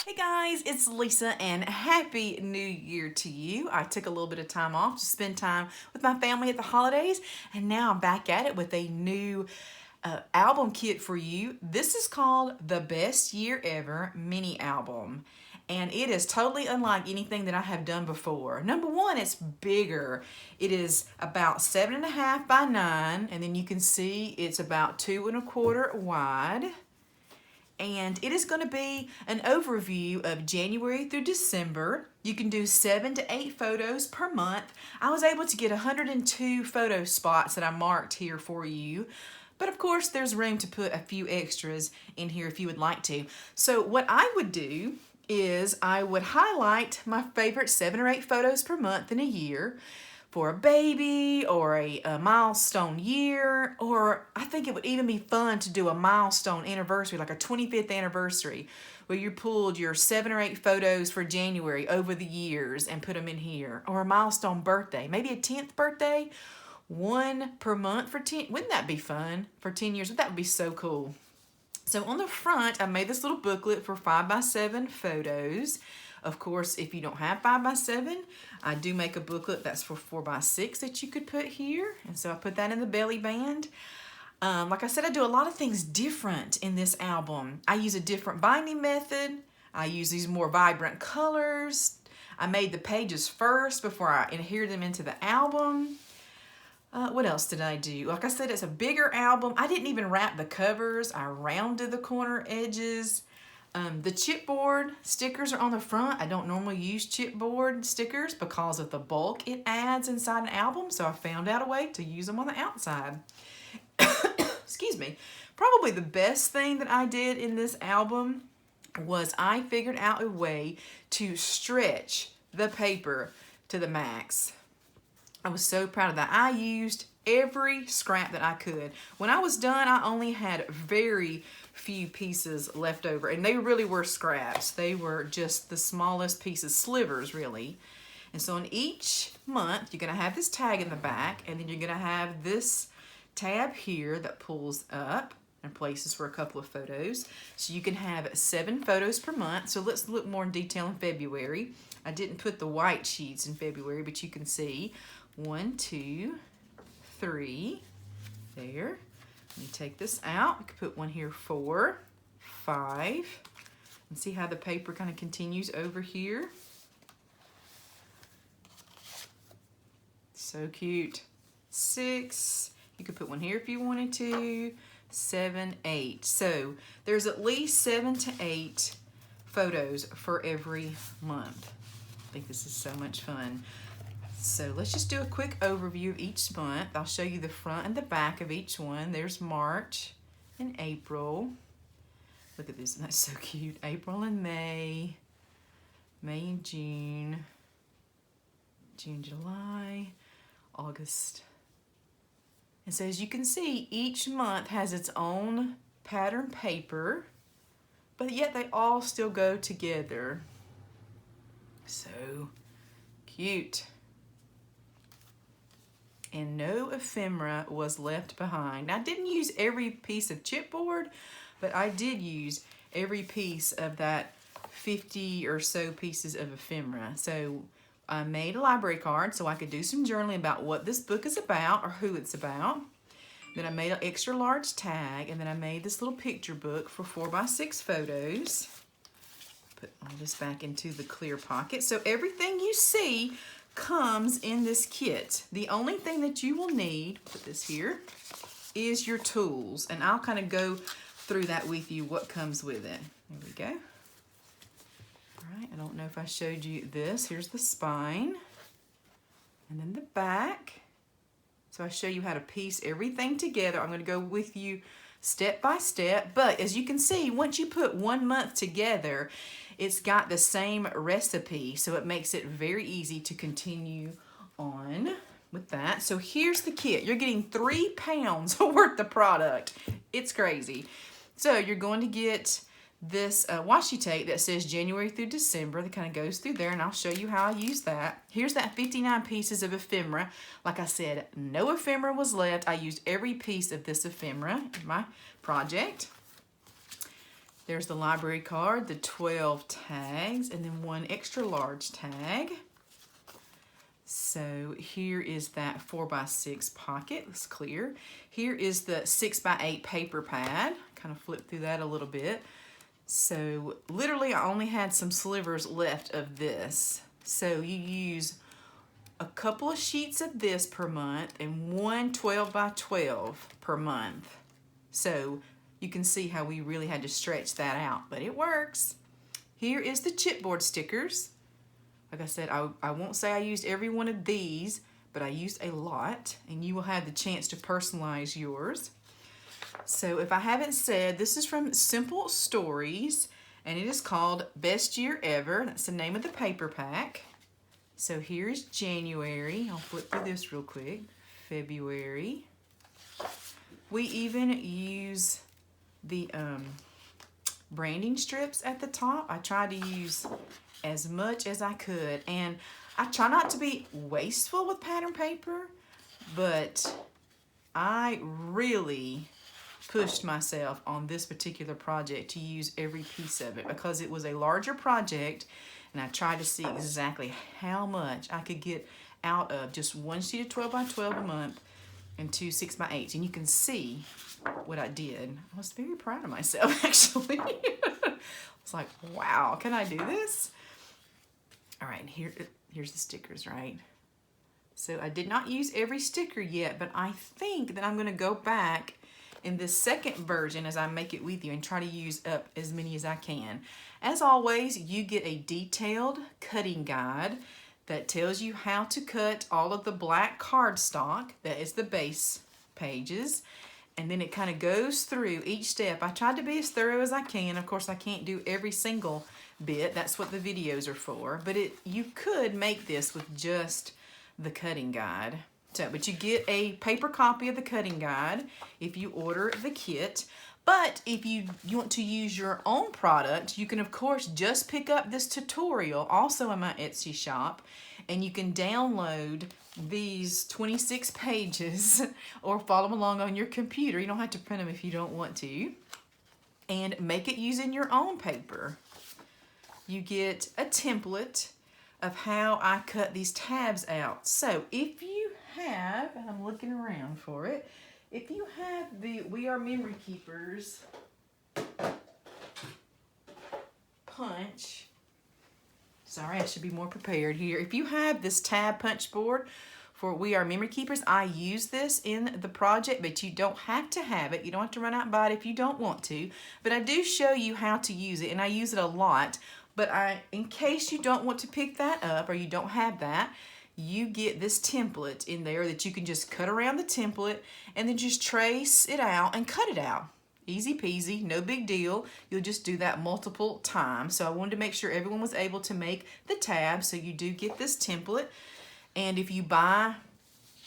Hey guys, it's Lisa and Happy New Year to you. I took a little bit of time off to spend time with my family at the holidays, and now I'm back at it with a new album kit for you. This is called The Best Year Ever Mini Album, and it is totally unlike anything that I have done before. Number one, it's bigger. It is about 7.5 by 9, and then you can see it's about 2.25 wide. And it is going to be an overview of January through December. You can do 7 to 8 photos per month. I was able to get 102 photo spots that I marked here for you. But of course, there's room to put a few extras in here if you would like to. So what I would do is I would highlight my favorite 7 or 8 photos per month in a year for a baby or a milestone year, or I think it would even be fun to do a milestone anniversary, like a 25th anniversary, where you pulled your 7 or 8 photos for January over the years and put them in here, or a milestone birthday, maybe a 10th birthday, one per month for 10. Wouldn't that be fun for 10 years? That would be so cool. So on the front, I made this little booklet for 5 by 7 photos. Of course, if you don't have 5 by 7, I do make a booklet that's for 4 by 6 that you could put here. And so I put that in the belly band. Like I said, I do a lot of things different in this album. I use a different binding method. I use these more vibrant colors. I made the pages first before I adhered them into the album. What else did I do? Like I said, it's a bigger album. I didn't even wrap the covers. I rounded the corner edges. The chipboard stickers are on the front. I don't normally use chipboard stickers because of the bulk it adds inside an album, so I found out a way to use them on the outside. Excuse me. Probably the best thing that I did in this album was I figured out a way to stretch the paper to the max. I was so proud of that. I used every scrap that I could. When I was done, I only had very few pieces left over, and they really were scraps. They were just the smallest pieces, slivers really. And so in each month, you're going to have this tag in the back, and then you're going to have this tab here that pulls up and places for a couple of photos. So you can have 7 photos per month. So let's look more in detail in February. I didn't put the white sheets in February, but you can see 1, 2, 3, there. Let me take this out. We could put one here, 4, 5, and see how the paper kind of continues over here. So cute. 6, you could put one here if you wanted to. 7, 8. So there's at least 7 to 8 photos for every month. I think this is so much fun. So let's just do a quick overview of each month. I'll show you the front and the back of each one. There's March and April. Look at this, that's so cute. April and May, May and June, June, July, August. And so as you can see, each month has its own pattern paper, but yet they all still go together. So cute. And no ephemera was left behind. I didn't use every piece of chipboard, but I did use every piece of that 50 or so pieces of ephemera. So I made a library card so I could do some journaling about what this book is about or who it's about. Then I made an extra large tag, and then I made this little picture book for 4 by 6 photos. Put all this back into the clear pocket. So everything you see comes in this kit. The only thing that you will need, put this here, is your tools, and I'll kind of go through that with you, what comes with it. There we go. All right, I don't know if I showed you this. Here's the spine, and then the back. So I show you how to piece everything together. I'm going to go with you step by step, but as you can see, once you put 1 month together, it's got the same recipe, so it makes it very easy to continue on with that. So here's the kit. You're getting 3 pounds worth of product. It's crazy. So you're going to get this washi tape that says January through December that kind of goes through there, and I'll show you how I use that. Here's that 59 pieces of ephemera. Like I said, no ephemera was left. I used every piece of this ephemera in my project. There's the library card, the 12 tags, and then one extra large tag. So here is that 4x6 pocket. It's clear. Here is the 6x8 paper pad. Kind of flip through that a little bit. So literally I only had some slivers left of this. So you use a couple of sheets of this per month and one 12x12 per month. So you can see how we really had to stretch that out, but it works. Here is the chipboard stickers. Like I said, I won't say I used every one of these, but I used a lot, and you will have the chance to personalize yours. So if I haven't said, this is from Simple Stories, and it is called Best Year Ever. That's the name of the paper pack. So here's January. I'll flip through this real quick. February. We even use the branding strips at the top. I tried to use as much as I could, and I try not to be wasteful with pattern paper, but I really pushed myself on this particular project to use every piece of it because it was a larger project, and I tried to see exactly how much I could get out of just one sheet of 12x12 a month and two 6x8s. And you can see what I did. I was very proud of myself, actually. It's like, wow, can I do this? All right, here's the stickers, right? So I did not use every sticker yet, but I think that I'm gonna go back in this second version as I make it with you and try to use up as many as I can. As always, you get a detailed cutting guide that tells you how to cut all of the black cardstock. That is the base pages. And then it kind of goes through each step. I tried to be as thorough as I can. Of course, I can't do every single bit. That's what the videos are for. But you could make this with just the cutting guide. So, but you get a paper copy of the cutting guide if you order the kit. But if you want to use your own product, you can of course just pick up this tutorial also in my Etsy shop, and you can download these 26 pages or follow along on your computer. You don't have to print them if you don't want to, and make it using your own paper. You get a template of how I cut these tabs out. So if you have, and I'm looking around for it, if you have the We Are Memory Keepers punch, sorry, I should be more prepared here. If you have this tab punch board for We Are Memory Keepers, I use this in the project, but you don't have to have it. You don't have to run out and buy it if you don't want to. But I do show you how to use it, and I use it a lot. But in case you don't want to pick that up or you don't have that, you get this template in there that you can just cut around the template and then just trace it out and cut it out. Easy peasy, no big deal. You'll just do that multiple times. So I wanted to make sure everyone was able to make the tab, so you do get this template. And if you buy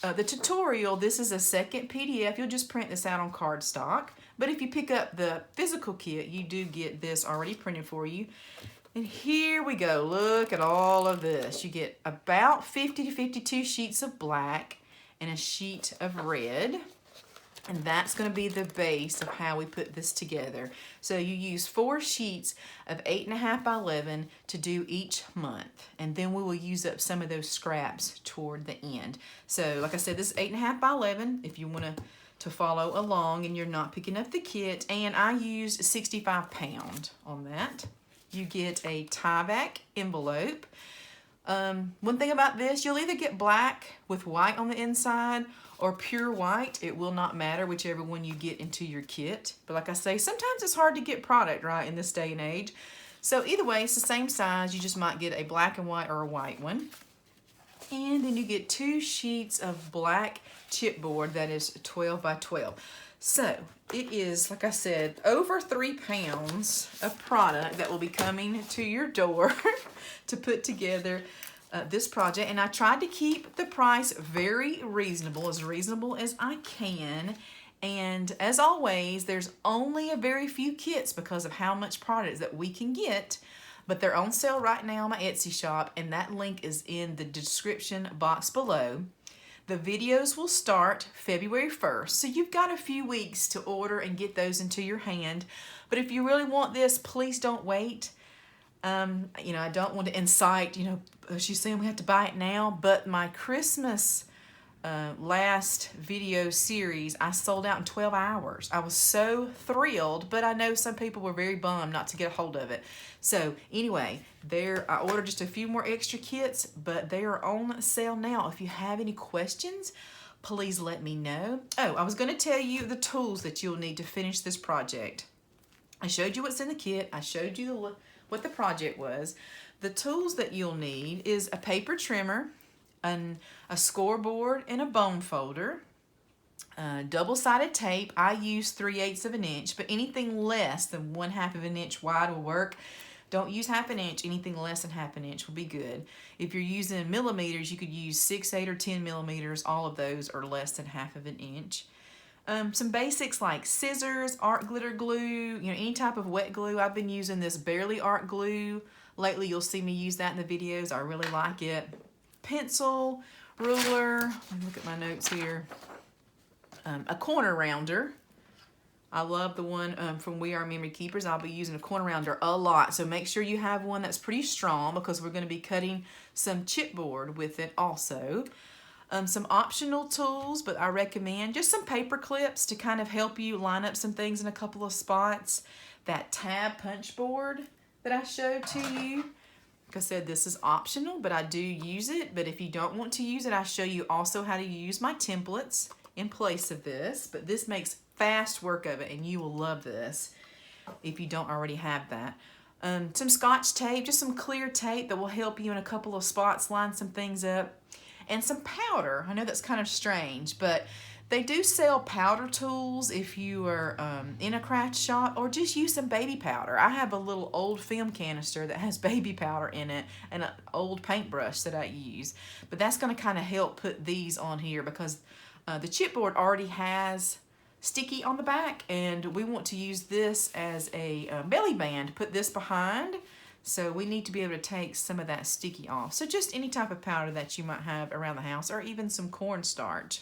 the tutorial, this is a second PDF. You'll just print this out on cardstock. But if you pick up the physical kit, you do get this already printed for you. And here we go. Look at all of this. You get about 50 to 52 sheets of black and a sheet of red. And that's going to be the base of how we put this together. So you use 4 sheets of 8.5 by 11 to do each month. And then we will use up some of those scraps toward the end. So like I said, this is 8.5 by 11 if you want to follow along and you're not picking up the kit. And I used 65 pound on that. You get a Tyvek envelope. One thing about this, you'll either get black with white on the inside or pure white. It will not matter whichever one you get into your kit. But like I say, sometimes it's hard to get product right in this day and age. So either way, it's the same size. You just might get a black and white or a white one. And then you get 2 sheets of black chipboard that is 12 by 12. So it is, like I said, over 3 pounds of product that will be coming to your door to put together this project. And I tried to keep the price very reasonable as I can. And as always, there's only a very few kits because of how much product that we can get. But they're on sale right now on my Etsy shop, and that link is in the description box below. The videos will start February 1st, so you've got a few weeks to order and get those into your hand. But if you really want this, please don't wait. You know, I don't want to incite, you know, she's saying we have to buy it now, but my Christmas last video series, I sold out in 12 hours. I was so thrilled, but I know some people were very bummed not to get a hold of it. So anyway, I ordered just a few more extra kits, but they are on sale now. If you have any questions, please let me know. Oh, I was going to tell you the tools that you'll need to finish this project. I showed you what's in the kit. I showed you what the project was. The tools that you'll need is a paper trimmer, a scoreboard, and a bone folder. Double-sided tape. I use 3/8 of an inch, but anything less than 1/2 of an inch wide will work. Don't use 1/2 inch. Anything less than 1/2 inch will be good. If you're using millimeters, you could use 6, 8, or 10 millimeters. All of those are less than 1/2 an inch. Some basics like scissors, art glitter glue, you know, any type of wet glue. I've been using this Bearly Art glue. Lately, you'll see me use that in the videos. I really like it. Pencil, ruler, let me look at my notes here. A corner rounder. I love the one from We Are Memory Keepers. I'll be using a corner rounder a lot, so make sure you have one that's pretty strong because we're going to be cutting some chipboard with it also. Some optional tools, but I recommend just some paper clips to kind of help you line up some things in a couple of spots. That tab punch board that I showed to you. Like I said, this is optional, but I do use it. But if you don't want to use it, I show you also how to use my templates in place of this. But this makes fast work of it, and you will love this if you don't already have that. Some Scotch tape, just some clear tape that will help you in a couple of spots line some things up. And some powder. I know that's kind of strange, but they do sell powder tools if you are in a craft shop, or just use some baby powder. I have a little old film canister that has baby powder in it and an old paintbrush that I use. But that's going to kind of help put these on here because the chipboard already has sticky on the back, and we want to use this as a belly band, put this behind. So we need to be able to take some of that sticky off. So just any type of powder that you might have around the house, or even some cornstarch.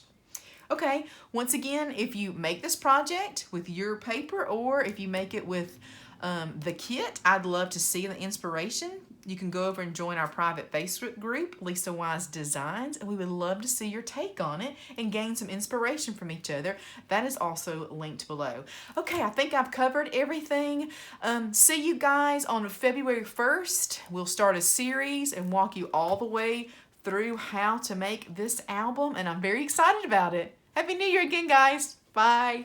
Okay, once again, if you make this project with your paper, or if you make it with the kit, I'd love to see the inspiration. You can go over and join our private Facebook group, Lisa Wise Designs, and we would love to see your take on it and gain some inspiration from each other. That is also linked below. Okay, I think I've covered everything. See you guys on February 1st. We'll start a series and walk you all the way through how to make this album, and I'm very excited about it. Happy New Year again, guys. Bye.